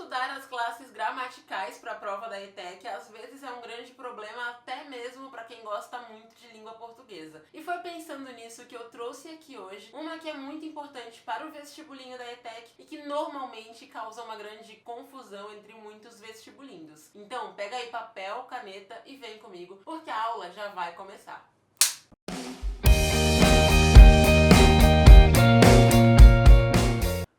Estudar as classes gramaticais para a prova da ETEC às vezes é um grande problema até mesmo para quem gosta muito de língua portuguesa. E foi pensando nisso que eu trouxe aqui hoje uma que é muito importante para o vestibulinho da ETEC e que normalmente causa uma grande confusão entre muitos vestibulindos. Então pega aí papel, caneta e vem comigo, porque a aula já vai começar.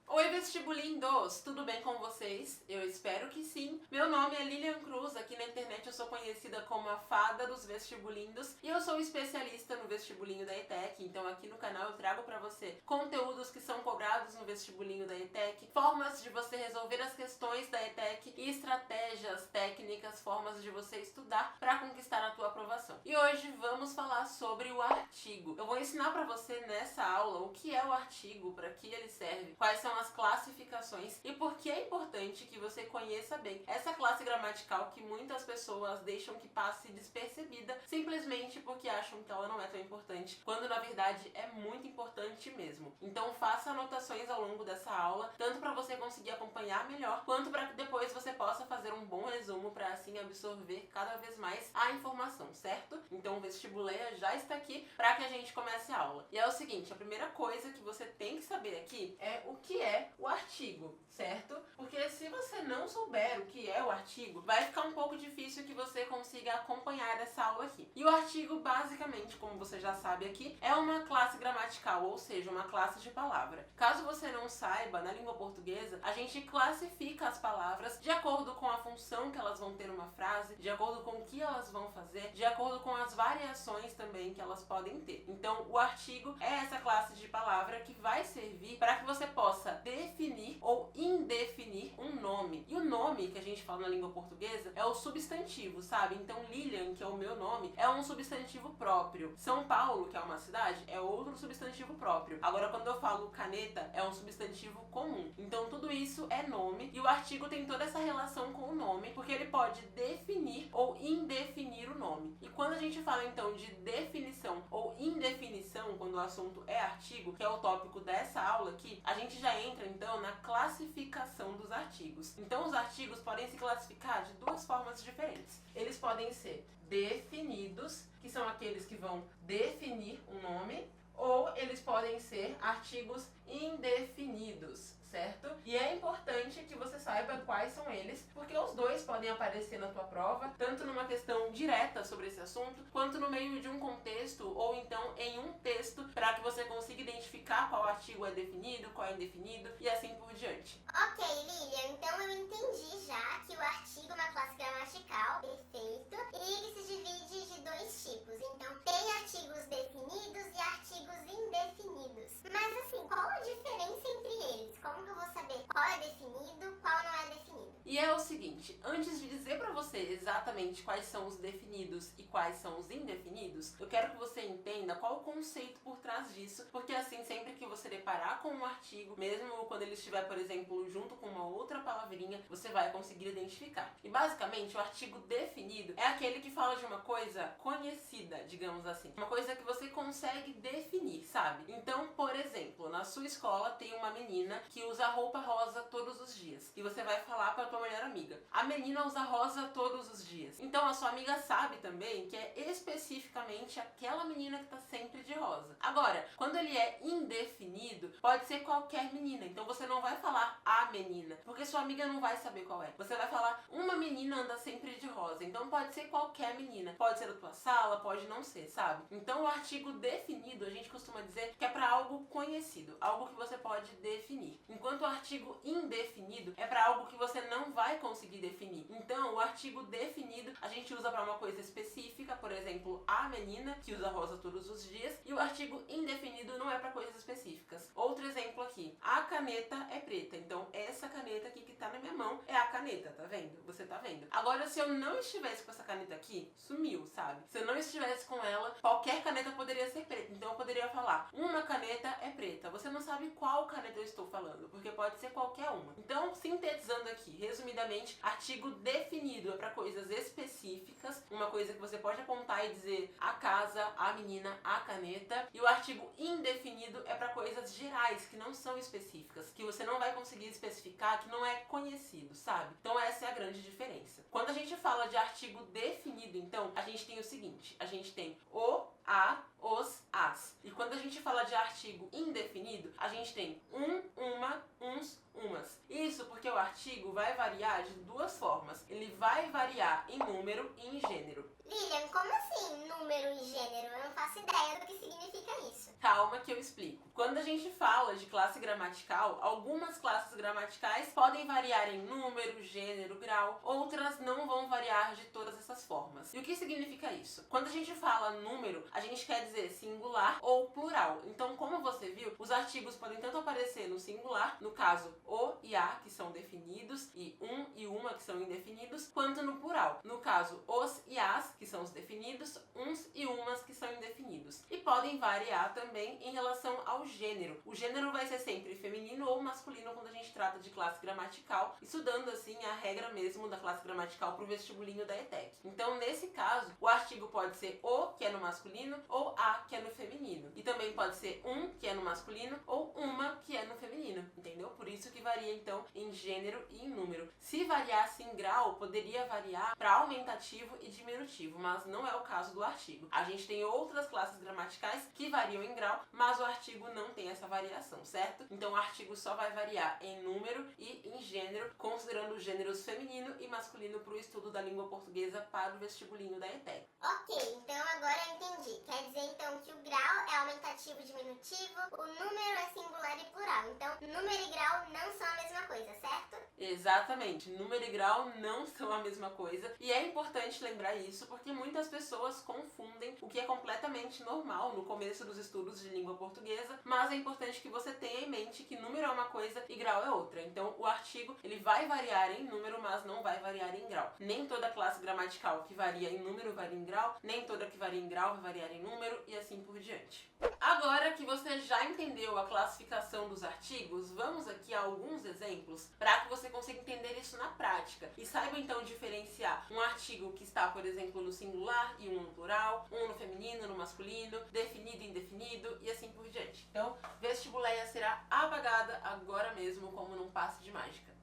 Oi vestibulindos, tudo bem com vocês? Eu espero que sim. Meu nome é Lilian Cruz, aqui na internet eu sou conhecida como a fada dos vestibulindos e eu sou especialista no vestibulinho da ETEC, então aqui no canal eu trago pra você conteúdos que são cobrados no vestibulinho da ETEC, formas de você resolver as questões da ETEC e estratégias, técnicas, formas de você estudar para conquistar a tua aprovação. E hoje vamos falar sobre o artigo. Eu vou ensinar pra você nessa aula o que é o artigo, para que ele serve, quais são as classificações e por que é importante que você conheça bem essa classe gramatical que muitas pessoas deixam que passe despercebida simplesmente porque acham que ela não é tão importante, quando na verdade é muito importante mesmo. Então faça anotações ao longo dessa aula, tanto para você conseguir acompanhar melhor, quanto para que depois você possa fazer um bom resumo para assim absorver cada vez mais a informação, certo? Então o Vestibuleia já está aqui para que a gente comece a aula. E é o seguinte, a primeira coisa que você tem que saber aqui é o que é o artigo, certo? Porque se você não souber o que é o artigo, vai ficar um pouco difícil que você consiga acompanhar essa aula aqui. E o artigo, basicamente, como você já sabe aqui, é uma classe gramatical, ou seja, uma classe de palavra. Caso você não saiba, na língua portuguesa, a gente classifica as palavras de acordo com a função que elas vão ter numa frase, de acordo com o que elas vão fazer, de acordo com as variações também que elas podem ter. Então, o artigo é essa classe de palavra que vai servir para que você possa definir ou indefinir um nome. E o nome que a gente fala na língua portuguesa é o substantivo, sabe? Então Lilian, que é o meu nome, é um substantivo próprio. São Paulo, que é uma cidade, é outro substantivo próprio. Agora, quando eu falo caneta, é um substantivo comum. Então tudo isso é nome e o artigo tem toda essa relação com o nome, porque ele pode definir ou indefinir o nome. E quando a gente fala então de definição ou indefinição, quando o assunto é artigo, que é o tópico dessa aula aqui, a gente já entra então na classificação dos artigos. Então os artigos podem se classificar de duas formas diferentes. Eles podem ser definidos, que são aqueles que vão definir um nome, ou eles podem ser artigos indefinidos, certo? E é importante que você saiba quais são eles, porque os dois podem aparecer na tua prova, tanto numa questão direta sobre esse assunto, quanto no meio de um contexto, ou então em um texto, para que você consiga identificar qual artigo é definido, qual é indefinido, e assim por diante. Ok, Lilian, então eu entendi já que o artigo é uma classe gramatical, perfeito, e ele se divide de dois tipos. Então, tem artigos definidos e artigos indefinidos. Mas assim, qual a diferença entre eles? Como que eu vou saber qual é definido, qual não é definido? E é o seguinte, antes de dizer pra você exatamente quais são os definidos e quais são os indefinidos, eu quero que você entenda qual o conceito por trás disso, porque assim, sempre que você deparar com um artigo, mesmo quando ele estiver, por exemplo, junto com uma outra palavrinha, você vai conseguir identificar. E basicamente, o artigo definido é aquele que fala de uma coisa conhecida, digamos assim. Uma coisa que você consegue definir, sabe? Então, por exemplo, na sua escola tem uma menina que usa roupa rosa todos os dias. E você vai falar pra tua melhor amiga: a menina usa rosa todos os dias. Então a sua amiga sabe também que é especificamente aquela menina que tá sempre de rosa. Agora, quando ele é indefinido, pode ser qualquer menina. Então você não vai falar a menina, porque sua amiga não vai saber qual é. Você vai falar uma menina anda sempre de rosa. Então pode ser qualquer menina. Pode ser da tua sala, pode não ser, sabe? Então o artigo definido, a gente costuma dizer que é para algo conhecido, algo que você pode definir. Enquanto o artigo indefinido é para algo que você não vai conseguir definir. Então o artigo definido a gente usa para uma coisa específica, por exemplo, a menina que usa rosa todos os dias, e o artigo indefinido não é para coisas específicas. Outro exemplo aqui, a caneta é preta, então essa caneta aqui que tá na minha mão é a caneta, tá vendo? Você tá vendo? Agora, se eu não estivesse com essa caneta aqui, sumiu, sabe? Se eu não estivesse com ela, qualquer caneta poderia ser preta, então eu poderia falar, uma caneta é preta. Você não sabe qual caneta eu estou falando, porque pode ser qualquer uma. Então, sintetizando aqui, resumindo resumidamente, artigo definido é para coisas específicas, uma coisa que você pode apontar e dizer a casa, a menina, a caneta. E o artigo indefinido é para coisas gerais, que não são específicas, que você não vai conseguir especificar, que não é conhecido, sabe? Então essa é a grande diferença. Quando a gente fala de artigo definido, então, a gente tem o seguinte, a gente tem o, a, os, as. E quando a gente fala de artigo indefinido, a gente tem uma, uns, umas. Isso porque o artigo vai variar de duas formas. Ele vai variar em número e em gênero. Lilian, como assim número e gênero? Eu não faço ideia do que significa isso. Calma que eu explico. Quando a gente fala de classe gramatical, algumas classes gramaticais podem variar em número, gênero, grau, outras não vão variar de todas essas formas. E o que significa isso? Quando a gente fala número, a gente quer dizer singular ou plural. Então, como você viu, os artigos podem tanto aparecer no singular, no caso o e a, que são definidos, e um e uma, que são indefinidos, quanto no plural, no caso os e as, que são os definidos, uns e umas, que são indefinidos. E podem variar também em relação ao gênero. O gênero vai ser sempre feminino ou masculino quando a gente trata de classe gramatical, estudando assim a regra mesmo da classe gramatical para o vestibulinho da ETEC. Então, nesse caso, o artigo pode ser o, que é no masculino, ou a, que é no feminino. E também pode ser um, que é no masculino, ou uma, que é no feminino, entendeu? Por isso que varia, então, em gênero e em número. Se variasse em grau, poderia variar para aumentativo e diminutivo, mas não é o caso do artigo. A gente tem outras classes gramaticais que variam em grau, mas o artigo não tem essa variação, certo? Então o artigo só vai variar em número e em gênero, considerando os gêneros feminino e masculino para o estudo da língua portuguesa para o vestibulinho da ETEC. Ok, então agora eu entendi. Quer dizer então que o grau é aumentativo e diminutivo, o número é singular e plural. Então número e grau não são a mesma coisa, certo? Exatamente, número e grau não são a mesma coisa e é importante lembrar isso porque muitas pessoas confundem, o que é completamente normal no começo dos estudos de língua portuguesa, mas é importante que você tenha em mente que número é uma coisa e grau é outra. Então o artigo ele vai variar em número, mas não vai variar em grau. Nem toda classe gramatical que varia em número varia em grau, nem toda que varia em grau vai variar em número e assim por diante. Agora que você já entendeu a classificação dos artigos, vamos aqui a alguns exemplos para que você consiga entender isso na prática e saiba então diferenciar um artigo que está, por exemplo, no singular e um no plural, um no feminino, no masculino, definido e indefinido e assim por diante. Então, vestibuleia será apagada agora mesmo como num passe de mágica.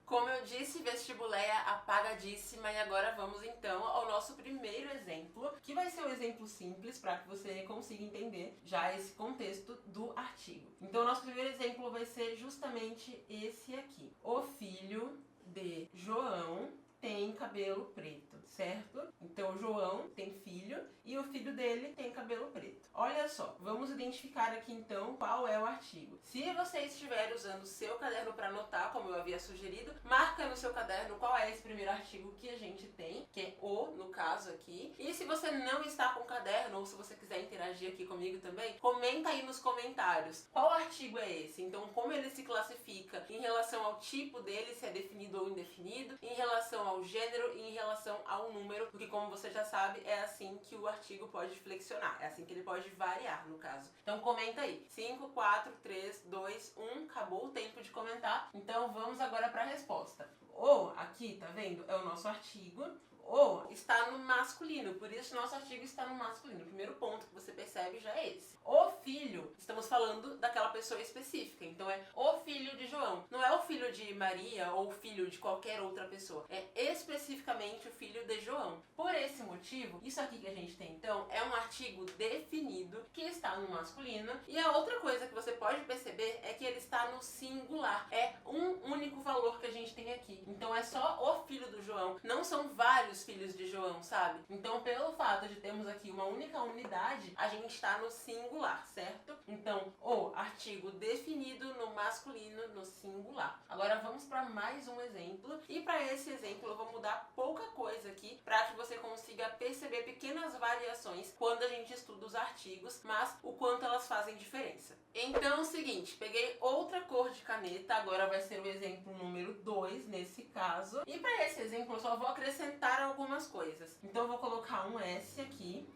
Como eu disse, vestibuleia apagadíssima e agora vamos então ao nosso primeiro exemplo, que vai ser um exemplo simples para que você consiga entender já esse contexto do artigo. Então, o nosso primeiro exemplo vai ser justamente esse aqui. O filho de João tem cabelo preto, certo? Então, o João tem filho e o filho dele tem cabelo preto. Olha só, vamos identificar aqui então qual é o artigo. Se você estiver usando o seu caderno para anotar, como eu havia sugerido, marca no seu caderno qual é esse primeiro artigo que a gente tem, que é o, no caso aqui. E se você não está com caderno, ou se você quiser interagir aqui comigo também, comenta aí nos comentários qual artigo é esse. Então, como ele se classifica em relação ao tipo dele, se é definido ou indefinido, em relação ao gênero e em relação ao número, porque como você já sabe, é assim que o artigo pode flexionar, é assim que ele pode variar, no caso. Então comenta aí. 5, 4, 3, 2, 1, acabou o tempo de comentar. Então vamos agora para a resposta. O aqui, tá vendo? É o nosso artigo. O está no masculino, por isso nosso artigo está no masculino. O primeiro ponto que você percebe já é esse. O filho, estamos falando daquela pessoa específica, então é o filho de João. Não é o filho de Maria ou o filho de qualquer outra pessoa, é especificamente o filho de João. Por esse motivo, isso aqui que a gente tem então é um artigo definido que está no masculino. E a outra coisa que você pode perceber é que ele está no singular. É um único valor que a gente tem aqui. Então é só o filho do João, não são vários filhos de João, sabe? Então, pelo fato de termos aqui uma única unidade, a gente está no singular, certo? Então, o artigo definido no masculino, no singular. Agora vamos para mais um exemplo. E para esse exemplo eu vou mudar pouca coisa aqui para que você consiga perceber pequenas variações quando a gente estuda os artigos, mas o quanto elas fazem diferença. Então, é o seguinte, peguei outra cor de caneta, agora vai ser o exemplo número 2. dois nesse caso. E para esse exemplo eu só vou acrescentar algumas coisas. Então eu vou colocar um S aqui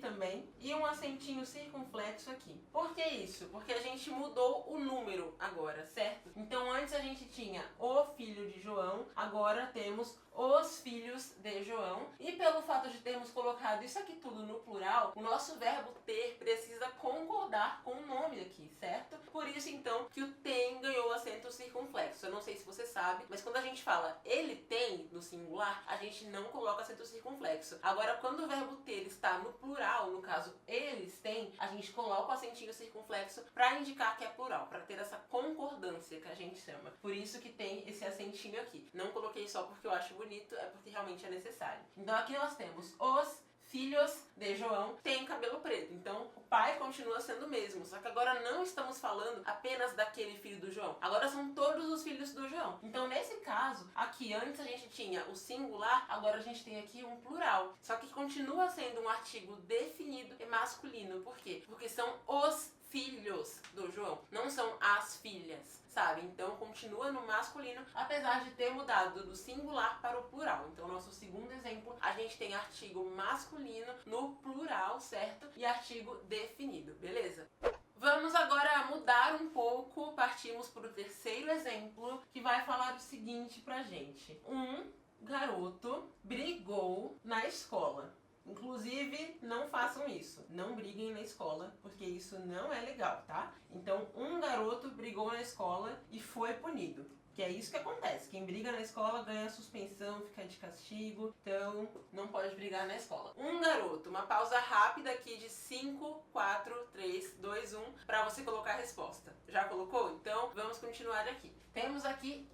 também e um acentinho circunflexo aqui. Por que isso? Porque a gente mudou o número agora, certo? Então antes a gente tinha o filho de João, agora temos os filhos de João. E pelo fato de termos colocado isso aqui tudo no plural, o nosso verbo ter precisa concordar com o nome aqui, certo? Por isso então que o tem ganhou acento circunflexo. Eu não sei se você sabe, mas quando a gente fala ele tem no singular, a gente não coloca acento circunflexo. Agora quando o verbo ter está no plural, no caso eles têm, a gente coloca o acentinho circunflexo para indicar que é plural, para ter essa concordância que a gente chama. Por isso que tem esse acentinho aqui. Não coloquei só porque eu acho bonito, é porque realmente é necessário. Então aqui nós temos os filhos de João têm cabelo preto. Então o pai continua sendo o mesmo, só que agora não estamos falando apenas daquele filho do João. Agora são todos os filhos do João. Então nesse caso, aqui antes a gente tinha o singular, agora a gente tem aqui um plural. Só que continua sendo um artigo definido e masculino. Por quê? Porque são os filhos do João, não são as filhas, sabe? Então continua no masculino, apesar de ter mudado do singular para o plural. Então nosso segundo exemplo, a gente tem artigo masculino no plural, certo? E artigo definido, beleza? Vamos agora mudar um pouco, partimos para o terceiro exemplo, que vai falar o seguinte pra gente. Um garoto brigou na escola. Inclusive, não façam isso. Não briguem na escola, porque isso não é legal, tá? Então, um garoto brigou na escola e foi punido. Que é isso que acontece. Quem briga na escola ganha suspensão, fica de castigo. Então, não pode brigar na escola. Um garoto. Uma pausa rápida aqui de 5, 4, 3, 2, 1 para você colocar a resposta. Já colocou? Então, vamos continuar aqui. Temos aqui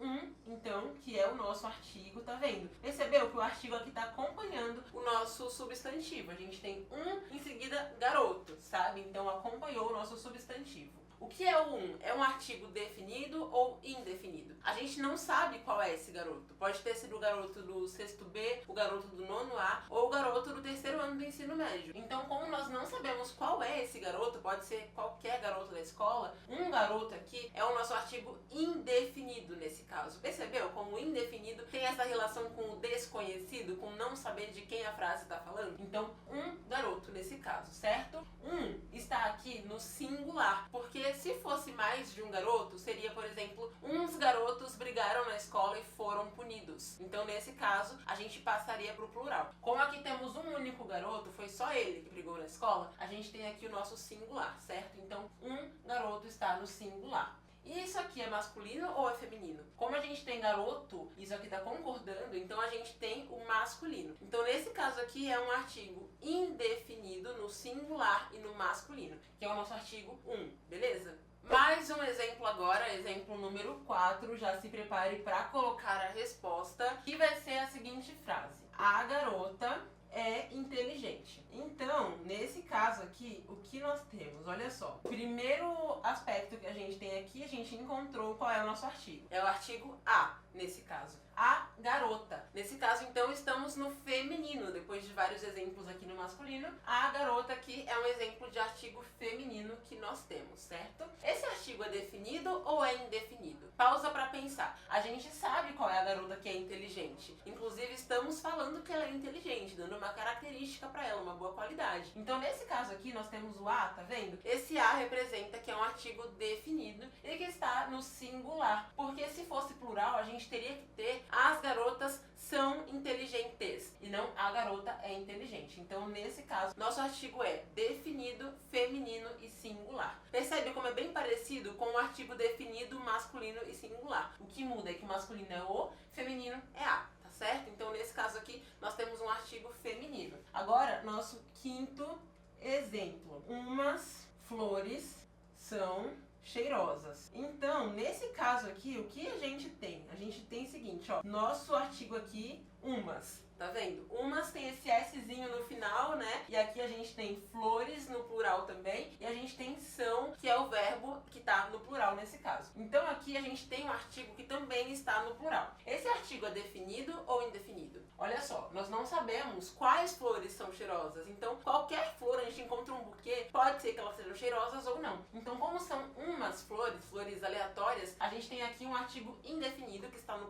então, que é o nosso artigo, tá vendo? Percebeu que o artigo aqui tá acompanhando o nosso substantivo. A gente tem em seguida garoto, sabe? Então, acompanhou o nosso substantivo. O que é o É um artigo definido ou indefinido? A gente não sabe qual é esse garoto. Pode ter sido o garoto do sexto B, o garoto do nono A ou o garoto do terceiro ano do ensino médio. Então, como nós não sabemos qual é esse garoto, pode ser qualquer garoto da escola, um garoto aqui é o nosso artigo indefinido nesse caso. Percebeu como o indefinido tem essa relação com o desconhecido, com não saber de quem a frase está falando? Então, um garoto nesse caso, certo? Está aqui no singular, porque se fosse mais de um garoto, seria, por exemplo, uns garotos brigaram na escola e foram punidos. Então, nesse caso, a gente passaria para o plural. Como aqui temos um único garoto, foi só ele que brigou na escola, a gente tem aqui o nosso singular, certo? Então, um garoto está no singular. E isso aqui é masculino ou é feminino? Como a gente tem garoto, isso aqui está concordando, então a gente tem o masculino. Então nesse caso aqui é um artigo indefinido no singular e no masculino, que é o nosso artigo beleza? Mais um exemplo agora, exemplo número 4, já se prepare para colocar a resposta, que vai ser a seguinte frase. A garota é inteligente. Então, nesse caso aqui, o que nós temos? Olha só. Primeiro aspecto que a gente tem aqui, a gente encontrou qual é o nosso artigo. É o artigo a, nesse caso. A garota. Nesse caso, então, estamos no feminino. Depois de vários exemplos aqui no masculino, a garota aqui é um exemplo de artigo feminino que nós temos, certo? Esse artigo é definido ou é indefinido? Pausa para pensar. A gente sabe qual é a garota que é inteligente. Inclusive, estamos falando que ela é inteligente, dando uma característica para ela, uma boa qualidade. Então, nesse caso aqui, nós temos o a, tá vendo? Esse a representa que é um artigo definido e que está no singular. Porque se fosse plural, a gente teria que ter as garotas são inteligentes e não a garota é inteligente. Então, nesse caso, nosso artigo é definido, feminino e singular. Percebe como é bem parecido com o artigo definido, masculino e singular. O que muda é que o masculino é o, feminino é a. Certo? Então, nesse caso aqui, nós temos um artigo feminino. Agora, nosso quinto exemplo. Umas flores são cheirosas. Então, nesse caso aqui, o que a gente tem? A gente tem o seguinte, ó. Nosso artigo aqui, umas. Tá vendo? Umas tem esse Szinho no final, né? E aqui a gente tem flores no plural também. E a gente tem são, que é o verbo que tá no plural nesse caso. Então aqui a gente tem um artigo que também está no plural. Esse artigo é definido ou indefinido? Olha só, nós não sabemos quais flores são cheirosas. Então qualquer flor, a gente encontra um buquê, pode ser que elas sejam cheirosas ou não. Então como são umas flores, flores aleatórias, a gente tem aqui um artigo indefinido que está no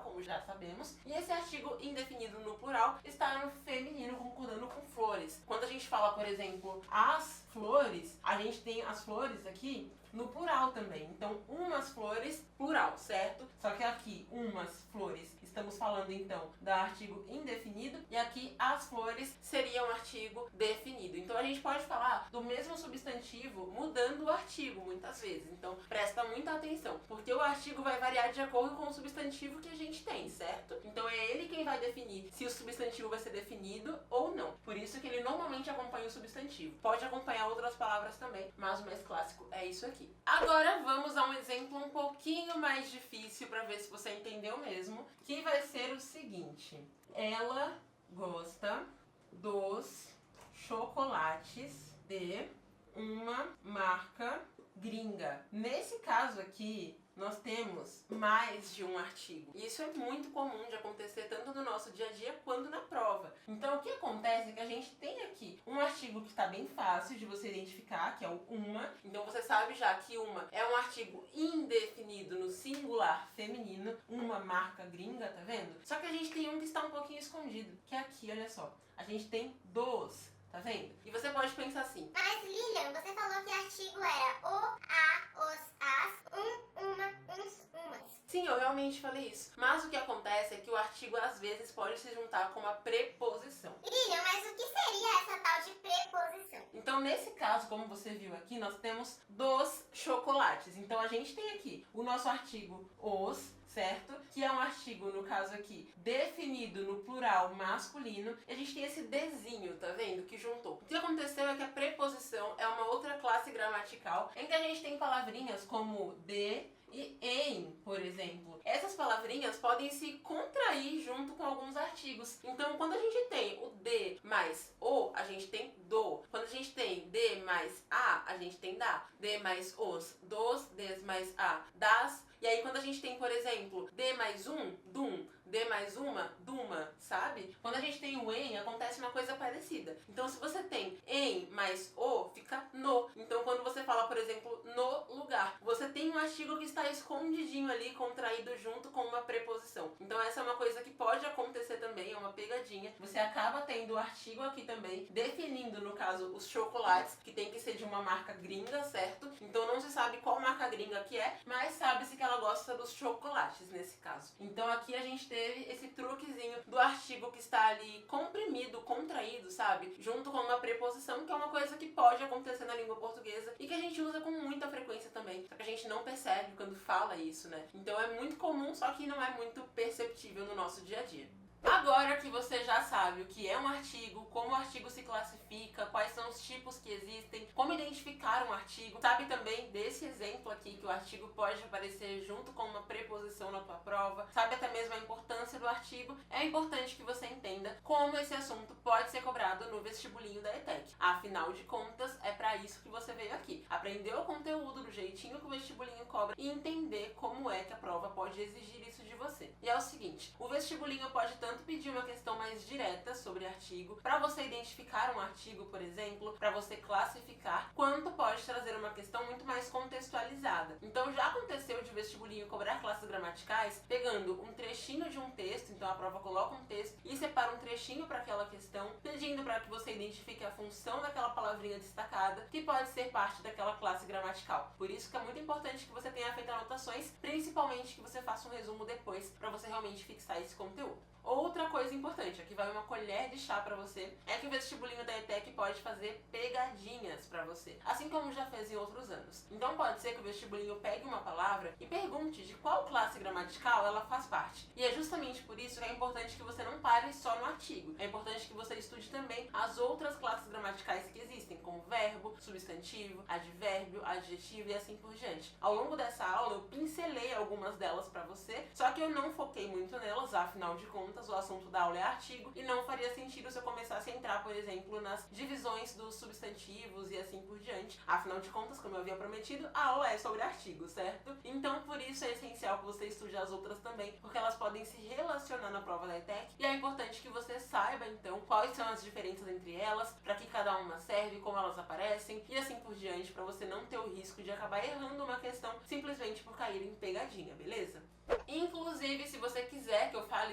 como já sabemos. E esse artigo indefinido no plural está no feminino, concordando com flores. Quando a gente fala, por exemplo, as flores, a gente tem as flores aqui no plural também. Então, umas flores, plural, certo? Só que aqui, umas flores, estamos falando então do artigo indefinido, e aqui as flores seria um artigo definido. Então, a gente pode falar do mesmo substantivo mudando o artigo muitas vezes. Então, presta muita atenção, porque o artigo vai variar de acordo com o substantivo que a gente tem, certo? Então, é ele quem vai definir se o substantivo vai ser definido ou não. Por isso que ele normalmente acompanha o substantivo. Pode acompanhar outras palavras também, mas o mais clássico é isso aqui. Agora vamos a um exemplo um pouquinho mais difícil para ver se você entendeu mesmo, que vai ser o seguinte: ela gosta dos chocolates de uma marca gringa. Nesse caso aqui, nós temos mais de um artigo. E isso é muito comum de acontecer tanto no nosso dia a dia quanto na prova. Então, o que acontece é que a gente tem aqui um artigo que está bem fácil de você identificar, que é o uma. Então, você sabe já que uma é um artigo indefinido no singular feminino, uma marca gringa, tá vendo? Só que a gente tem um que está um pouquinho escondido, que é aqui, olha só. A gente tem dos. Tá vendo? E você pode pensar assim: mas Lilian, você falou que artigo era o, a, os, as, uma, uns, umas. Sim, eu realmente falei isso. Mas o que acontece é que o artigo às vezes pode se juntar com uma preposição. Lilian, mas o que seria essa tal de preposição? Então, nesse caso, como você viu aqui, nós temos dos chocolates. Então, a gente tem aqui o nosso artigo os, certo? Que é um artigo, no caso aqui, definido no plural masculino. E a gente tem esse desenho, tá vendo? Que juntou. O que aconteceu é que a preposição é uma outra classe gramatical em que a gente tem palavrinhas como de e em, por exemplo. Essas palavrinhas podem se contrair junto com alguns artigos. Então, quando a gente tem o de mais o, a gente tem do. Quando a gente tem de mais a gente tem da. De mais os, dos, des mais a, das. E aí, quando a gente tem, por exemplo, de mais um, dum, de mais uma, duma, sabe? Quando a gente tem o em, acontece uma coisa parecida. Então, se você tem em mais o, fica no. Então, quando você fala, por exemplo, no lugar, você tem um artigo que está escondidinho ali, contraído junto com uma preposição. Então, essa é uma coisa que pode acontecer também, é uma pegadinha. Você acaba tendo o artigo aqui também, definindo, no caso, os chocolates, que tem que ser de uma marca gringa, certo? Então, não se sabe qual marca gringa que é, mas sabe-se que ela gosta dos chocolates, nesse caso. Então, aqui a gente teve esse truquezinho do artigo que está ali comprimido, contraído, sabe? Junto com uma preposição, que é uma coisa que pode acontecer na língua portuguesa e que a gente usa com muita frequência também. Só que a gente não percebe quando fala isso, né? Então é muito comum, só que não é muito perceptível no nosso dia a dia. Agora que você já sabe o que é um artigo, como o artigo se classifica, quais são os tipos que existem, como identificar um artigo, sabe também desse exemplo aqui que o artigo pode aparecer junto com uma preposição na tua prova, sabe até mesmo a importância do artigo, é importante que você entenda como esse assunto pode ser cobrado no vestibulinho da ETEC. Afinal de contas, é para isso que você veio aqui. Aprender o conteúdo do jeitinho que o vestibulinho cobra e entender como é que a prova pode exigir isso de você. E é o seguinte, o vestibulinho pode tanto pedir uma questão mais direta sobre artigo, para você identificar um artigo, por exemplo, para você classificar, quanto pode trazer uma questão muito mais contextualizada. Então já aconteceu de vestibulinho cobrar classes gramaticais pegando um trechinho de um texto, então a prova coloca um texto e separa um trechinho para aquela questão, pedindo para que você identifique a função daquela palavrinha destacada, que pode ser parte daquela classe gramatical. Por isso que é muito importante que você tenha feito anotações, principalmente que você faça um resumo depois, para você realmente fixar esse conteúdo. Outra coisa importante, aqui vai uma colher de chá pra você, é que o vestibulinho da ETEC pode fazer pegadinhas pra você, assim como já fez em outros anos. Então pode ser que o vestibulinho pegue uma palavra e pergunte de qual classe gramatical ela faz parte. E é justamente por isso que é importante que você não pare só no artigo. É importante que você estude também as outras classes gramaticais que existem, como verbo, substantivo, advérbio, adjetivo e assim por diante. Ao longo dessa aula eu pincelei algumas delas pra você, só que eu não foquei muito nelas, afinal de contas o assunto da aula é artigo e não faria sentido se eu começasse a entrar, por exemplo, nas divisões dos substantivos e assim por diante. Afinal de contas, como eu havia prometido, a aula é sobre artigo, certo? Então, por isso é essencial que você estude as outras também, porque elas podem se relacionar na prova da ETEC e é importante que você saiba, então, quais são as diferenças entre elas, para que cada uma serve, como elas aparecem e assim por diante, para você não ter o risco de acabar errando uma questão simplesmente por cair em pegadinha, beleza? Inclusive, se você quiser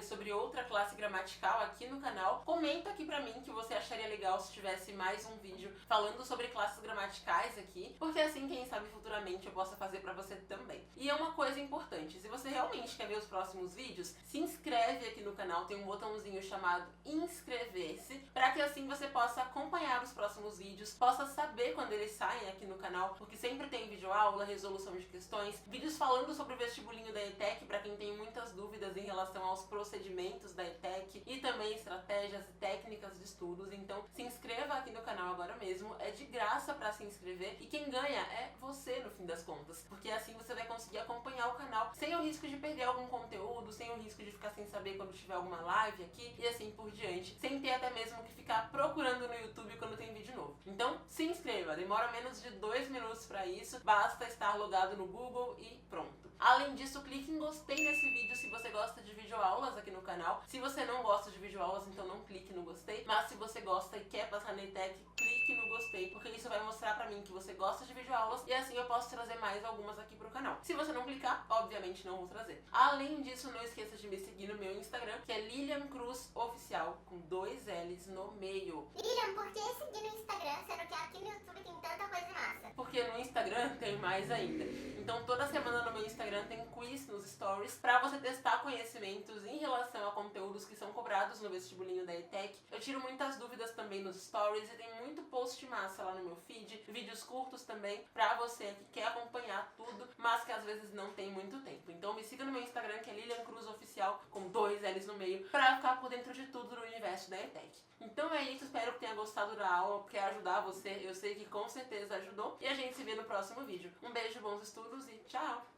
sobre outra classe gramatical aqui no canal, comenta aqui pra mim que você acharia legal se tivesse mais um vídeo falando sobre classes gramaticais aqui, porque assim, quem sabe futuramente eu possa fazer pra você também. E é uma coisa importante, se você realmente quer ver os próximos vídeos, se inscreve aqui no canal, tem um botãozinho chamado inscrever-se, para que assim você possa acompanhar os próximos vídeos, possa saber quando eles saem aqui no canal, porque sempre tem videoaula, resolução de questões, vídeos falando sobre o vestibulinho da ETEC, para quem tem muitas dúvidas em relação aos procedimentos da ETEC e também estratégias e técnicas de estudos. Então se inscreva aqui no canal agora mesmo, é de graça para se inscrever e quem ganha é você no fim das contas, porque assim você vai conseguir acompanhar o canal sem o risco de perder algum conteúdo, sem o risco de ficar sem saber quando tiver alguma live aqui e assim por diante, sem ter até mesmo que ficar procurando no YouTube quando tem vídeo novo. Então se inscreva, demora menos de 2 minutos para isso, basta estar logado no Google e pronto. Além disso, clique em gostei nesse vídeo se você gosta de videoaulas aqui no canal. Se você não gosta de videoaulas, então não clique no gostei, mas se você gosta e quer passar na ETEC, clique no gostei, porque isso vai mostrar pra mim que você gosta de videoaulas e assim eu posso trazer mais algumas aqui pro canal. Se você não clicar, obviamente não vou trazer. Além disso, não esqueça de me seguir no meu Instagram, que é Lilian Cruz Oficial, com 2 L's no meio. Lilian, por que seguir no Instagram, sendo que aqui no YouTube tem tanta coisa massa? Porque no Instagram tem mais ainda. Então toda semana no meu Instagram tem quiz nos stories pra você testar conhecimentos em relação a conteúdos que são cobrados no vestibulinho da ETEC. Eu tiro muitas dúvidas também nos stories e tem muito post massa lá no meu feed, vídeos curtos também pra você que quer acompanhar tudo, mas que às vezes não tem muito tempo. Então me siga no meu Instagram, que é Lilian Cruz Oficial, com 2 L's no meio, pra ficar por dentro de tudo no universo da ETEC. Então é isso, espero que tenha gostado da aula, porque ajudar você, eu sei que com certeza ajudou. E a gente se vê no próximo vídeo. Um beijo, bons estudos e tchau!